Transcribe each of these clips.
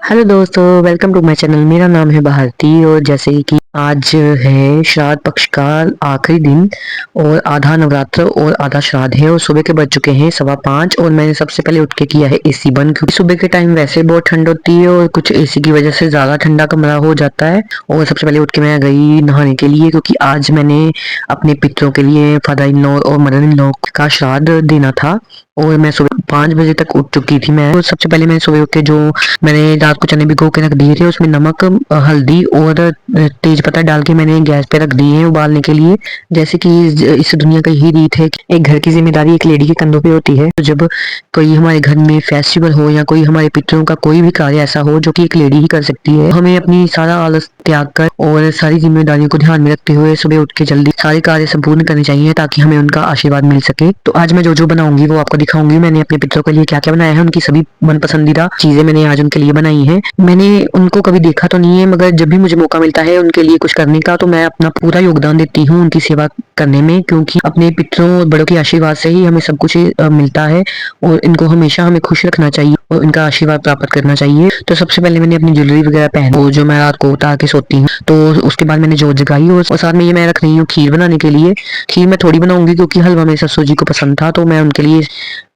Hello दोस्तों, welcome to my channel. मेरा नाम है भारती और जैसे कि आज है श्राद्ध पक्ष का आखिरी दिन और आधा नवरात्र और आधा श्राद्ध है और सुबह के बज चुके हैं 5:15 और मैंने सबसे पहले उठ के किया है एसी बंद, क्योंकि सुबह के टाइम वैसे बहुत ठंड होती है और कुछ एसी की वजह से ज़्यादा ठंडा कमरा हो जाता है। और सबसे पहले उठ के मैं गई नहाने के लिए, क्योंकि आज मैंने अपने पितरों के लिए फादर इन लॉ और मदर इन लॉ का श्राद्ध देना था। और मैं सुबह 5 बजे तक उठ चुकी थी। मैं तो सबसे पहले मैंने सुबह उठ के जो मैंने रात को चने भिगो के रख दिए थे, उसमें नमक, हल्दी और तेज पत्ता डाल के मैंने गैस पे रख दिए हैं उबालने के लिए। जैसे कि इस दुनिया का यही रीत है कि एक घर की जिम्मेदारी एक लेडी के कंधों पे होती है। तो जब कोई हमारे घर में फेस्टिवल हो या कोई हमारे पितरों का कोई भी कार्य ऐसा हो जो कि एक लेडी ही कर सकती है, हमें अपनी सारा आलस त्याग कर और सारी जिम्मेदारियों को ध्यान में रखते हुए सुबह उठ के जल्दी सारे कार्य संपूर्ण करने चाहिए, ताकि हमें उनका आशीर्वाद मिल सके। तो आज मैं जो जो बनाऊंगी वो आपको दिखाऊंगी। मैंने अपने पितरों के लिए क्या क्या बनाया है, उनकी सभी मन पसंदीदा चीजें मैंने आज उनके लिए बनाई है। मैंने उनको कभी देखा तो नहीं है, मगर जब भी मुझे मौका मिलता है उनके लिए कुछ करने का, तो मैं अपना पूरा योगदान देती हूँ उनकी सेवा करने में, क्योंकि अपने पितरों और बड़ों के आशीर्वाद से ही हमें सब कुछ मिलता है और इनको हमेशा हमें खुश रखना चाहिए और इनका आशीर्वाद प्राप्त करना चाहिए। तो सबसे पहले मैंने अपनी ज्वेलरी वगैरह पहनी, वो जो मैं रात को उतार के सोती हूँ। तो उसके बाद मैंने जोत जगाई और साथ में ये मैं रख रही हूँ खीर बनाने के लिए। खीर मैं थोड़ी बनाऊंगी क्योंकि हलवा मेरे ससुर जी को पसंद था, तो मैं उनके लिए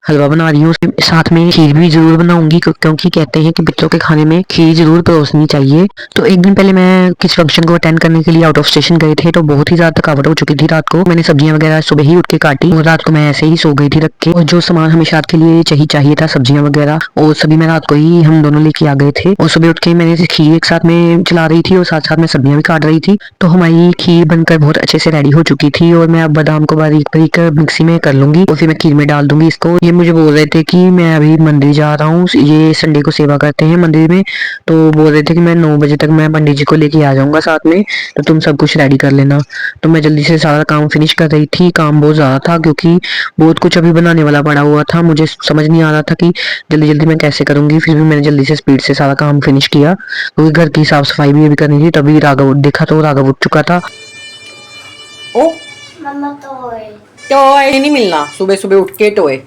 हलवा बना रही हूँ। साथ में खीर भी जरूर बनाऊंगी, क्योंकि कहते हैं कि पितरों के खाने में खीर जरूर परोसनी चाहिए। तो एक दिन पहले मैं किस फंक्शन को अटेंड करने के लिए आउट ऑफ स्टेशन गए थे, तो बहुत ही ज्यादा थकावट हो चुकी थी रात को। मैंने सब्जियां वगैरह सुबह ही उठ के काटी और रात को मैं ऐसे ही सो गई थी रख के। और जो सामान हमें रात के लिए चाहिए था, सब्जियां वगैरह, और सभी मैं रात को ही हम दोनों लेके आ गए थे। और सुबह उठ के मैंने खीर एक साथ में चला रही थी और साथ साथ में सब्जियां भी काट रही थी। तो हमारी खीर बनकर बहुत अच्छे से रेडी हो चुकी थी और मैं अब बादाम को बारीक बारीक मिक्सी में कर लूंगी और फिर मैं खीर में डाल दूंगी इसको। ये मुझे बोल रहे थे कि मैं अभी मंदिर जा रहा हूँ, ये संडे को सेवा करते हैं मंदिर में, तो बोल रहे थे कि मैं 9 बजे तक मैं पंडित जी को लेके आ जाऊंगा साथ में, तो तुम सब कुछ रेडी कर लेना। तो मैं जल्दी से सारा काम फिनिश कर रही थी। काम बहुत ज़्यादा था क्योंकि बहुत कुछ अभी बनाने वाला पड़ा हुआ था। मुझे समझ नहीं आ रहा था कि जल्दी जल्दी मैं कैसे करूंगी, फिर भी मैंने जल्दी से स्पीड से सारा काम फिनिश किया, क्योंकि घर की साफ सफाई भी अभी करनी थी। तभी राघव देखा तो राघव उठ चुका था। ओ मम्मा टॉय। टॉय नहीं मिलना, सुबह सुबह उठ के टॉय।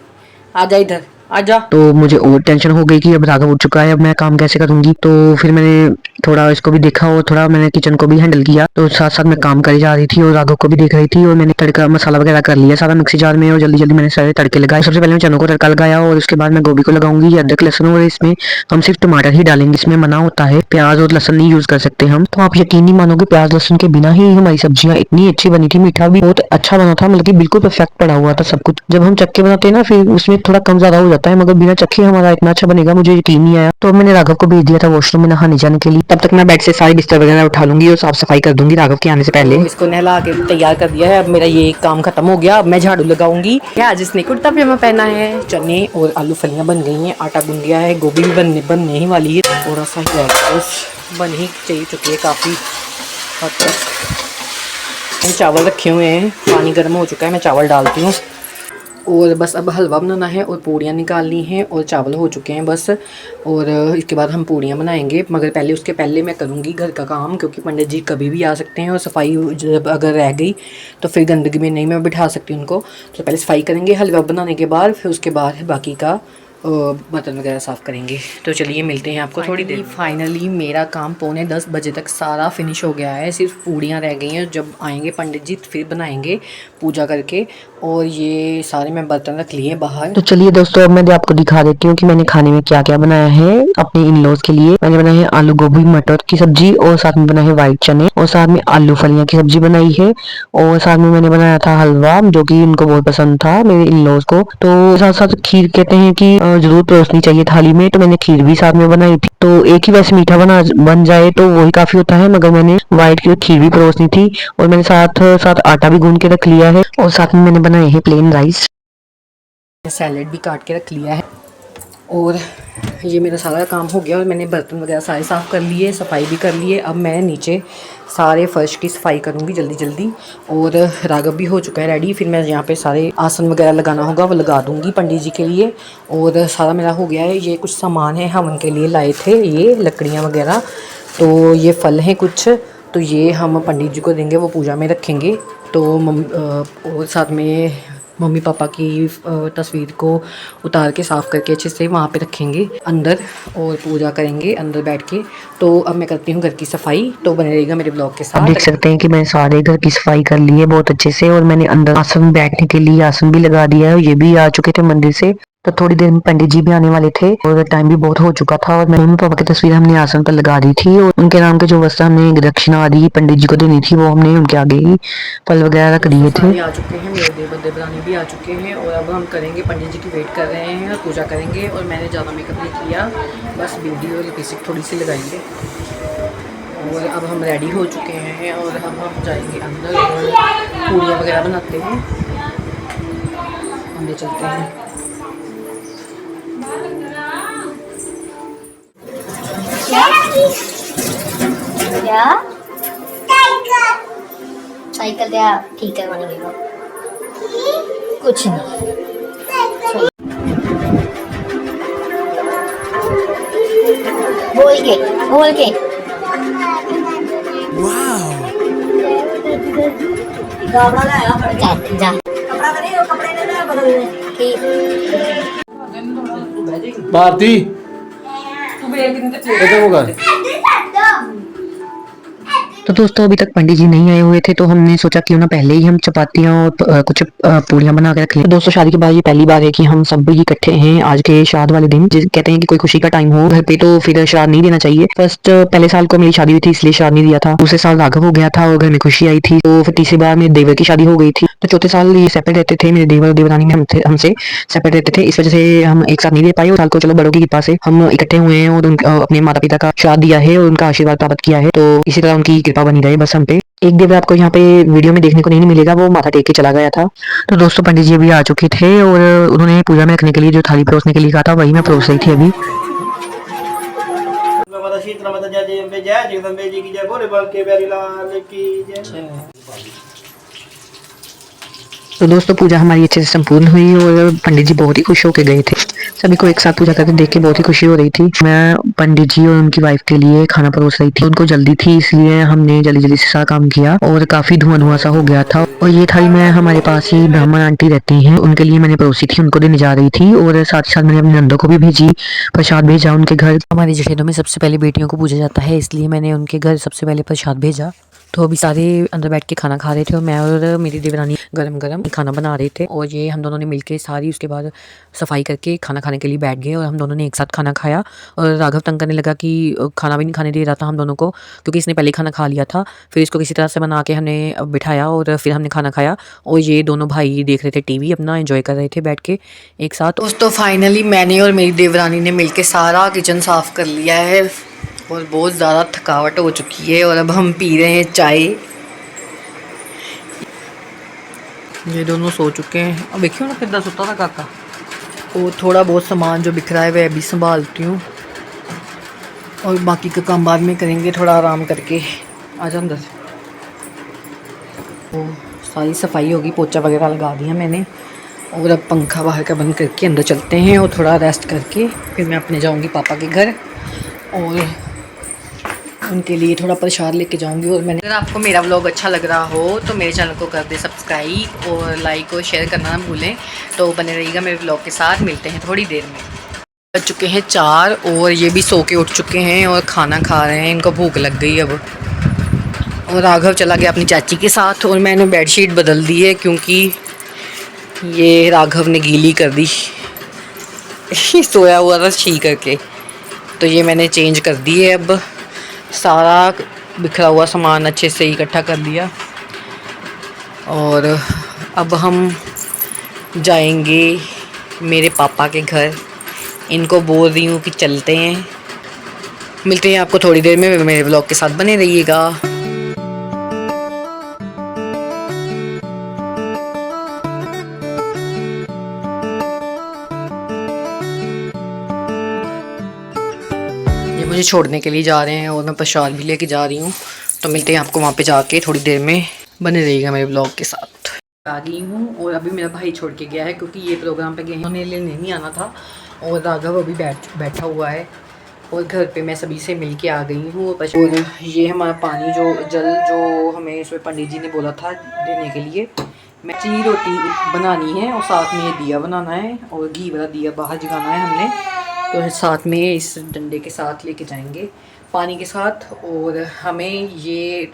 आजा इधर, आजा। तो मुझे और टेंशन हो गई कि अब राघव उठ चुका है, अब मैं काम कैसे करूंगी। तो फिर मैंने थोड़ा इसको भी देखा और थोड़ा मैंने किचन को भी हैंडल किया। तो साथ साथ मैं काम करी जा रही थी और राघव को भी देख रही थी। और मैंने तड़का मसाला वगैरह कर लिया सारा मिक्सी जार में और जल्दी जल्दी मैंने सारे तड़के लगाए। सबसे पहले मैं चनों को तड़का लगाया और उसके बाद मैं गोभी को लगाऊंगी, अदरक लहसुन, और इसमें हम सिर्फ टमाटर ही डालेंगे। इसमें मना होता है, प्याज और लहसुन नहीं यूज कर सकते हम। तो आप यकीन नहीं मानोगे, प्याज लहसुन के बिना ही हमारी सब्जियां इतनी अच्छी बनी थी। मीठा भी बहुत अच्छा बना था, मतलब कि बिल्कुल परफेक्ट पड़ा हुआ था सब कुछ। जब हम चक्के बनाते हैं ना, फिर उसमें थोड़ा कम ज्यादा हो जाता है, मगर बिना चक्के हमारा इतना अच्छा बनेगा मुझे यकीन नहीं आया। तो मैंने राघव को भेज दिया था वॉशरूम में नहाने जाने के लिए। तब तक मैं बेड से सारी बिस्तर वगैरह उठा लूंगी और साफ सफाई कर दूंगी राघव के आने से पहले। तो इसको नहला के तैयार कर दिया है। अब मेरा ये काम खत्म हो गया, अब मैं झाड़ू लगाऊंगी। आज इसने कुर्ता पजामा पहना है। चने और आलू फलियां बन गई हैं, आटा गूंद गया है, गोभी भी बनने ही वाली है। थोड़ा सा ही है, बस बन ही चाहिए चुकी है काफ़ी हद तक। चावल रखे हुए हैं, पानी गर्म हो चुका है, मैं चावल डालती हूँ। और बस अब हलवा बनाना है और पूड़ियाँ निकालनी हैं और चावल हो चुके हैं बस। और इसके बाद हम पूड़ियाँ बनाएंगे, मगर पहले उसके पहले मैं करूँगी घर का काम, क्योंकि पंडित जी कभी भी आ सकते हैं और सफाई जब अगर रह गई तो फिर गंदगी में नहीं मैं बिठा सकती उनको। तो पहले सफाई करेंगे हलवा बनाने के बाद, फिर उसके बाद बाकी का बर्तन वगैरह साफ़ करेंगे। तो चलिए मिलते हैं आपको थोड़ी देर। फाइनली मेरा काम 9:45 तक सारा फिनिश हो गया है, सिर्फ पूड़ियाँ रह गई हैं। जब आएंगे पंडित जी फिर बनाएंगे पूजा करके। और ये सारे मैं बर्तन रख लिए बाहर। तो चलिए दोस्तों, अब मैं आपको दिखा देती हूँ कि मैंने खाने में क्या क्या बनाया है अपने इन लॉज के लिए। मैंने बनाया है आलू गोभी मटर की सब्जी और साथ में बनाया है व्हाइट चने और साथ में आलू फलियां की सब्जी बनाई है। और साथ में मैंने बनाया था हलवा, जो कि उनको बहुत पसंद था मेरे इन लॉज को। तो साथ साथ खीर कहते हैं कि जरूर परोसनी चाहिए थाली में, तो मैंने खीर भी साथ में बनाई थी। तो एक ही वैसे मीठा बन जाए तो वही काफी होता है, मगर मैंने व्हाइट की खीर भी परोसनी थी। और मैंने साथ साथ आटा भी गूंद के रख लिया है और साथ में मैंने बनाए हैं प्लेन राइस। सैलेड भी काट के रख लिया है। और ये मेरा सारा काम हो गया और मैंने बर्तन वगैरह सारे साफ़ कर लिए, सफाई भी कर लिए। अब मैं नीचे सारे फर्श की सफाई करूँगी जल्दी जल्दी। और राघव भी हो चुका है रेडी, फिर मैं यहाँ पे सारे आसन वगैरह लगाना होगा वो लगा दूँगी पंडित जी के लिए। और सारा मेरा हो गया है। ये कुछ सामान है हवन के लिए लाए थे, ये लकड़ियाँ वगैरह। तो ये फल हैं कुछ, तो ये हम पंडित जी को देंगे, वो पूजा में रखेंगे। तो और साथ में मम्मी पापा की तस्वीर को उतार के साफ़ करके अच्छे से वहाँ पे रखेंगे अंदर और पूजा करेंगे अंदर बैठ के। तो अब मैं करती हूँ घर की सफाई, तो बने रहेगा मेरे ब्लॉग के आप साथ। देख सकते हैं कि मैंने सारे घर की सफाई कर ली है बहुत अच्छे से, और मैंने अंदर आसन बैठने के लिए आसन भी लगा दिया है। ये भी आ चुके थे मंदिर से, तो थोड़ी देर में पंडित जी भी आने वाले थे और टाइम भी बहुत हो चुका था। और मम्मी पापा की तस्वीर हमने आसन पर लगा दी थी, और उनके नाम के जो वस्त्र हमने दक्षिणा आदि पंडित जी को देनी थी वो हमने उनके आगे ही फल वगैरह रख दिए थे। सारे आ चुके हैं, मेरे देवर देवरानी भी आ चुके हैं और अब हम करेंगे, पंडित जी की वेट कर रहे हैं और पूजा करेंगे। और मैंने ज़्यादा मेकअप नहीं किया, बस ब्यूटी और लिपस्टिक थोड़ी सी लगाएंगे। और अब हम रेडी हो चुके हैं और हम जाएंगे अंदर और पूड़ियाँ वगैरह बनाते हैं, अंदर चलते हैं। क्या साइकिल क्या ठीक है बनी गई कुछ नहीं। बोल के जा भारती इधर होगा। तो दोस्तों अभी तक पंडित जी नहीं आए हुए थे, तो हमने सोचा क्यों ना पहले ही हम चपातियाँ और कुछ पूड़ियाँ बना के रख लें। तो दोस्तों शादी के बाद ये पहली बार है कि हम सब भी इकट्ठे हैं आज के श्राद्ध वाले दिन। कहते हैं कि कोई खुशी का टाइम हो घर पे तो फिर श्राद्ध नहीं देना चाहिए। फर्स्ट पहले साल को मेरी शादी हुई थी इसलिए श्राद्ध नहीं दिया था, दूसरे साल राघव हो गया था और घर में खुशी आई थी, तो फिर तीसरी बार मेरे देवर की शादी हो गई थी। तो चौथे साल ये सेपरेट रहते थे, मेरे देवर और देवरानी में हमसे सेपरेट रहते थे, इस वजह से हम एक साथ नहीं दे पाए। और साल को चलो बड़ों की कृपा से हम इकट्ठे हुए हैं और अपने माता पिता का श्राद्ध दिया है और उनका आशीर्वाद प्राप्त किया है। तो इसी तरह उनकी कृपा बनी रहे बस हम पे। एक देवर आपको यहाँ पे वीडियो में देखने को नहीं मिलेगा, वो माथा टेक के चला गया था। तो दोस्तों पंडित जी अभी आ चुके थे और उन्होंने पूजा में रखने के लिए जो थाली परोसने के लिए कहा था वही मैं परोस रही थी अभी। माता शीतला माता जय अम्बे जय जगदम्बे जी की जय, भोले बाल के प्यारी लाल की जय। तो दोस्तों पूजा हमारी अच्छे से संपूर्ण हुई और पंडित जी बहुत ही खुश होकर गए थे। सभी को एक साथ पूजा करके देख के बहुत ही खुशी हो रही थी। मैं पंडित जी और उनकी वाइफ के लिए खाना परोस रही थी, उनको जल्दी थी इसलिए हमने जल्दी जल्दी से सारा काम किया और काफी धुआं धुआं सा हो गया था। और ये थाली मैं हमारे पास ही ब्राह्मण आंटी रहती हैं उनके लिए मैंने परोसी थी, उनको देने जा रही थी। और साथ ही साथ मैंने अपने नंदों को भी भेजी, प्रसाद भेजा उनके घर। हमारे जठेरों में सबसे पहले बेटियों को पूजा जाता है, इसलिए मैंने उनके घर सबसे पहले प्रसाद भेजा। तो अभी सारे अंदर बैठ के खाना खा रहे थे और मैं और मेरी देवरानी गरम गरम खाना बना रहे थे। और ये हम दोनों ने मिलके सारी उसके बाद सफाई करके खाना खाने के लिए बैठ गए और हम दोनों ने एक साथ खाना खाया। और राघव तंग करने लगा कि खाना भी नहीं खाने दे रहा था हम दोनों को, क्योंकि इसने पहले खाना खा लिया था। फिर इसको किसी तरह से बना के हमने बिठाया और फिर हमने खाना खाया। और ये दोनों भाई देख रहे थे टीवी, अपना एंजॉय कर रहे थे बैठ के एक साथ। दोस्तों फाइनली मैंने और मेरी देवरानी ने मिलके सारा किचन साफ कर लिया है और बहुत ज़्यादा थकावट हो चुकी है। और अब हम पी रहे हैं चाय। ये दोनों सो चुके हैं। अब देखियो ना कितना सोता था काका। और थोड़ा बहुत सामान जो बिखरा है वह भी संभालती हूँ और बाकी का काम बाद में करेंगे थोड़ा आराम करके। आ जाओ अंदर। तो सारी सफाई होगी, पोछा वगैरह लगा दिया मैंने और अब पंखा बाहर का बंद करके अंदर चलते हैं और थोड़ा रेस्ट करके फिर मैं अपने जाऊँगी पापा के घर और उनके लिए थोड़ा प्रसाद लेके जाऊंगी। और मैंने, अगर आपको मेरा व्लॉग अच्छा लग रहा हो तो मेरे चैनल को कर दे सब्सक्राइब और लाइक और शेयर करना ना भूलें। तो बने रहिएगा मेरे व्लॉग के साथ, मिलते हैं थोड़ी देर में। बज चुके हैं 4 और ये भी सो के उठ चुके हैं और खाना खा रहे हैं, इनको भूख लग गई अब। और राघव चला गया अपनी चाची के साथ और मैंने बेडशीट बदल दी है क्योंकि ये राघव ने गीली कर दी सोया हुआ था छी करके, तो ये मैंने चेंज कर दी है। अब सारा बिखरा हुआ सामान अच्छे से इकट्ठा कर दिया और अब हम जाएंगे मेरे पापा के घर। इनको बोल रही हूँ कि चलते हैं। मिलते हैं आपको थोड़ी देर में, मेरे ब्लॉग के साथ बने रहिएगा। मुझे छोड़ने के लिए जा रहे हैं और मैं प्रसाद भी लेके जा रही हूँ। तो मिलते हैं आपको वहाँ पे जाके थोड़ी देर में, बने रहिएगा मेरे ब्लॉग के साथ। आ गई हूँ और अभी मेरा भाई छोड़ के गया है क्योंकि ये प्रोग्राम पे गए हैं, उन्हें लेने नहीं आना था। और राघव अभी बैठा हुआ है और घर पे मैं सभी से मिल के आ गई हूँ। और ये हमारा पानी जो हमें इसमें पंडित जी ने बोला था देने के लिए, चिली रोटी बनानी है और साथ में ये दिया बनाना है और घी वाला दिया बाहर जगाना है हमने। तो साथ में इस डंडे के साथ लेके जाएंगे पानी के साथ। और हमें ये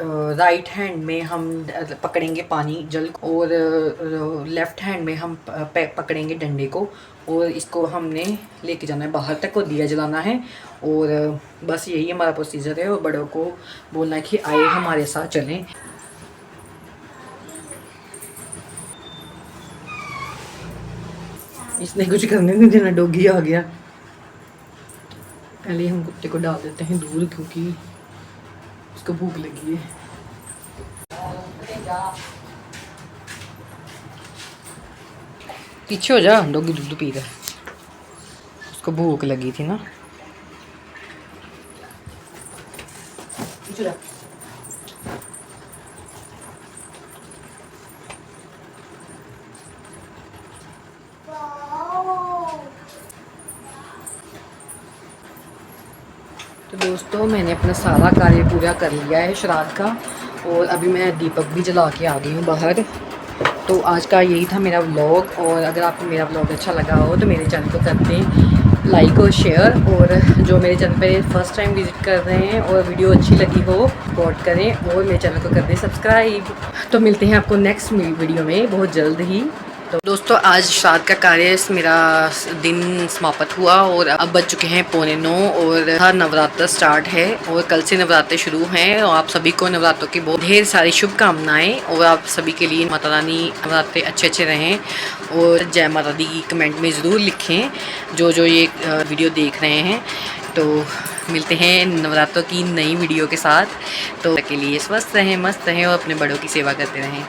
राइट हैंड में हम पकड़ेंगे पानी जल और लेफ़्ट हैंड में हम पकड़ेंगे डंडे को और इसको हमने लेके जाना है बाहर तक और दिया जलाना है। और बस यही हमारा प्रोसीजर है। और बड़ों को बोलना है कि आए हमारे साथ चलें। इसने कुछ करने नहीं देना, डॉगी आ गया। पहले हम कुत्ते को डाल देते हैं दूर क्योंकि उसको भूख लगी है। पीछे हो जा, डॉगी दूध पी रहा है, उसको भूख लगी थी ना। पीछे जा। तो दोस्तों मैंने अपना सारा कार्य पूरा कर लिया है श्राद्ध का और अभी मैं दीपक भी जला के आ गई हूँ बाहर। तो आज का यही था मेरा व्लॉग। और अगर आपको मेरा व्लॉग अच्छा लगा हो तो मेरे चैनल को कर दें लाइक और शेयर। और जो मेरे चैनल पे फर्स्ट टाइम विज़िट कर रहे हैं और वीडियो अच्छी लगी हो सपोर्ट करें और मेरे चैनल को कर दें सब्सक्राइब। तो मिलते हैं आपको नेक्स्ट वीडियो में बहुत जल्द ही। तो दोस्तों आज श्राद्ध का कार्य मेरा दिन समाप्त हुआ और अब बज चुके हैं 8:45 और नवरात्र स्टार्ट है और कल से नवरात्र शुरू हैं। और आप सभी को नवरात्रों की बहुत ढेर सारी शुभकामनाएं। और आप सभी के लिए माता रानी नवरात्रे अच्छे रहें और जय माता दी कमेंट में ज़रूर लिखें जो ये वीडियो देख रहे हैं। तो मिलते हैं नवरात्रों की नई वीडियो के साथ। तो के लिए स्वस्थ रहें, मस्त रहें और अपने बड़ों की सेवा करते रहें।